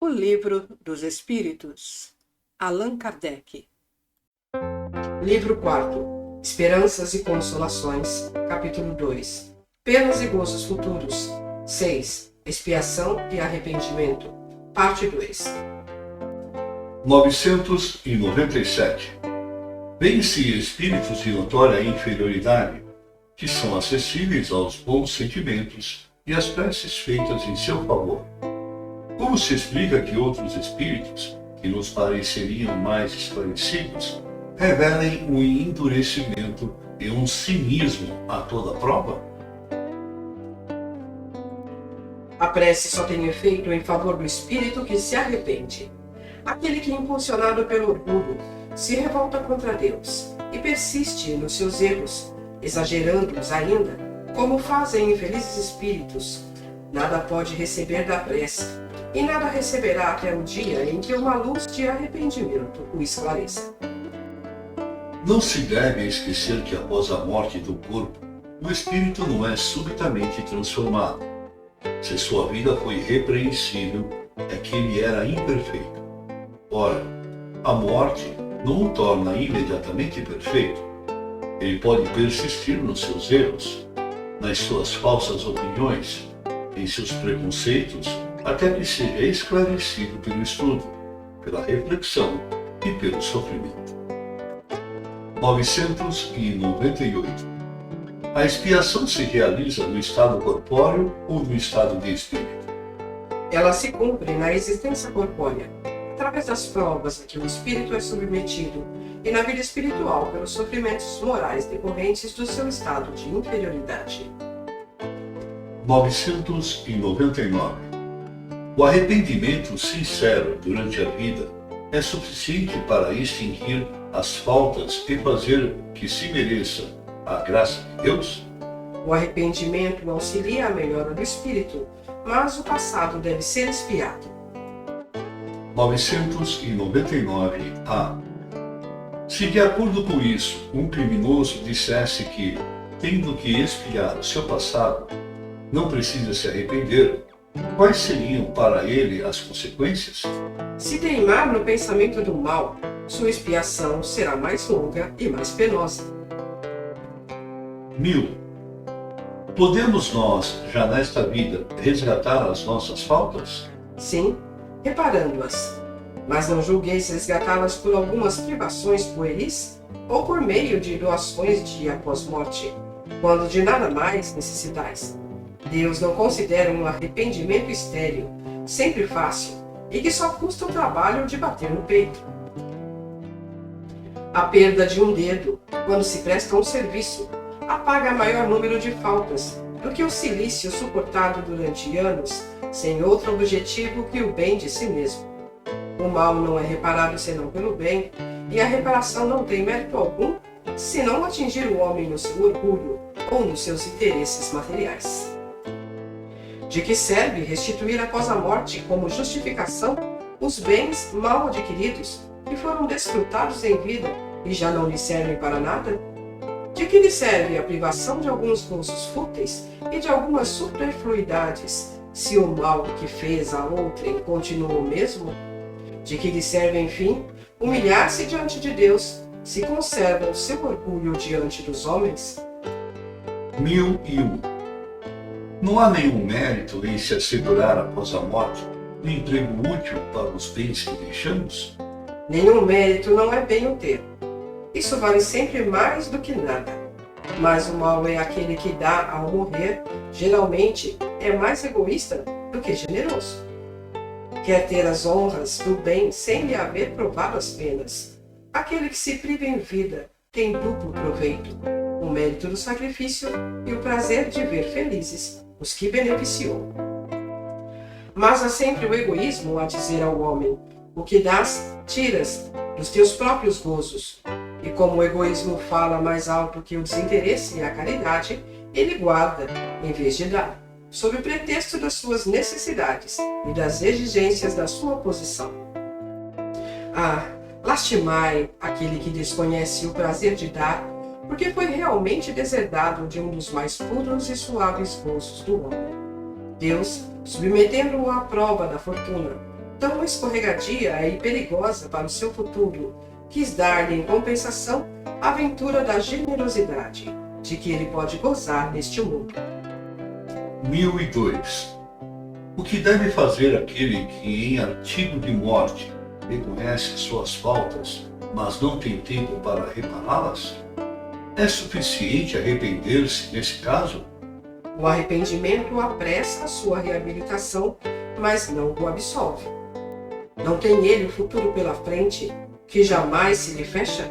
O Livro dos Espíritos, Allan Kardec. Livro 4. Esperanças e Consolações, capítulo 2. Penas e gozos futuros. 6. Expiação e arrependimento, parte 2. 997. Vêm-se espíritos de notória inferioridade, que são acessíveis aos bons sentimentos e às preces feitas em seu favor. Como se explica que outros espíritos, que nos pareceriam mais esclarecidos, revelem um endurecimento e um cinismo a toda prova? A prece só tem efeito em favor do espírito que se arrepende. Aquele que, impulsionado pelo orgulho, se revolta contra Deus e persiste nos seus erros, exagerando-os ainda, como fazem infelizes espíritos, nada pode receber da prece, e nada receberá até o dia em que uma luz de arrependimento o esclareça. Não se deve esquecer que após a morte do corpo, o espírito não é subitamente transformado. Se sua vida foi repreensível, é que ele era imperfeito. Ora, a morte não o torna imediatamente perfeito. Ele pode persistir nos seus erros, nas suas falsas opiniões, em seus preconceitos, até que seja esclarecido pelo estudo, pela reflexão e pelo sofrimento. 998. A expiação se realiza no estado corpóreo ou no estado de espírito? Ela se cumpre na existência corpórea, através das provas a que o espírito é submetido, e na vida espiritual pelos sofrimentos morais decorrentes do seu estado de inferioridade. 999. O arrependimento sincero durante a vida é suficiente para extinguir as faltas e fazer que se mereça a graça de Deus? O arrependimento auxilia a melhora do espírito, mas o passado deve ser expiado. 999-A. Se de acordo com isso, um criminoso dissesse que, tendo que expiar o seu passado, não precisa se arrepender, quais seriam para ele as consequências? Se teimar no pensamento do mal, sua expiação será mais longa e mais penosa. 1000. Podemos nós, já nesta vida, resgatar as nossas faltas? Sim, reparando-as. Mas não julgueis resgatá-las por algumas privações pueris ou por meio de doações de após-morte, quando de nada mais necessitais. Deus não considera um arrependimento estéril, sempre fácil, e que só custa o trabalho de bater no peito. A perda de um dedo, quando se presta um serviço, apaga maior número de faltas do que o cilício suportado durante anos, sem outro objetivo que o bem de si mesmo. O mal não é reparado senão pelo bem, e a reparação não tem mérito algum, se não atingir o homem no seu orgulho ou nos seus interesses materiais. De que serve restituir após a morte como justificação os bens mal adquiridos que foram desfrutados em vida e já não lhe servem para nada? De que lhe serve a privação de alguns gozos fúteis e de algumas superfluidades, se o mal que fez a outrem continua o mesmo? De que lhe serve, enfim, humilhar-se diante de Deus, se conserva o seu orgulho diante dos homens? 1001. Não há nenhum mérito em se assegurar após a morte um emprego útil para os bens que deixamos? Nenhum mérito não é bem o ter. Isso vale sempre mais do que nada. Mas o mal é aquele que dá ao morrer, geralmente é mais egoísta do que generoso. Quer ter as honras do bem sem lhe haver provado as penas. Aquele que se priva em vida tem duplo proveito, o mérito do sacrifício e o prazer de ver felizes os que beneficiou. Mas há sempre o egoísmo a dizer ao homem: o que dás, tiras dos teus próprios gozos. E como o egoísmo fala mais alto que o desinteresse e a caridade, ele guarda, em vez de dar, sob o pretexto das suas necessidades e das exigências da sua posição. Ah, lastimai aquele que desconhece o prazer de dar, porque foi realmente deserdado de um dos mais puros e suaves gozos do homem. Deus, submetendo-o à prova da fortuna, tão escorregadia e perigosa para o seu futuro, quis dar-lhe em compensação a aventura da generosidade, de que ele pode gozar neste mundo. 1002. O que deve fazer aquele que, em artigo de morte, reconhece suas faltas, mas não tem tempo para repará-las? É suficiente arrepender-se nesse caso? O arrependimento apressa a sua reabilitação, mas não o absolve. Não tem ele o futuro pela frente, que jamais se lhe fecha?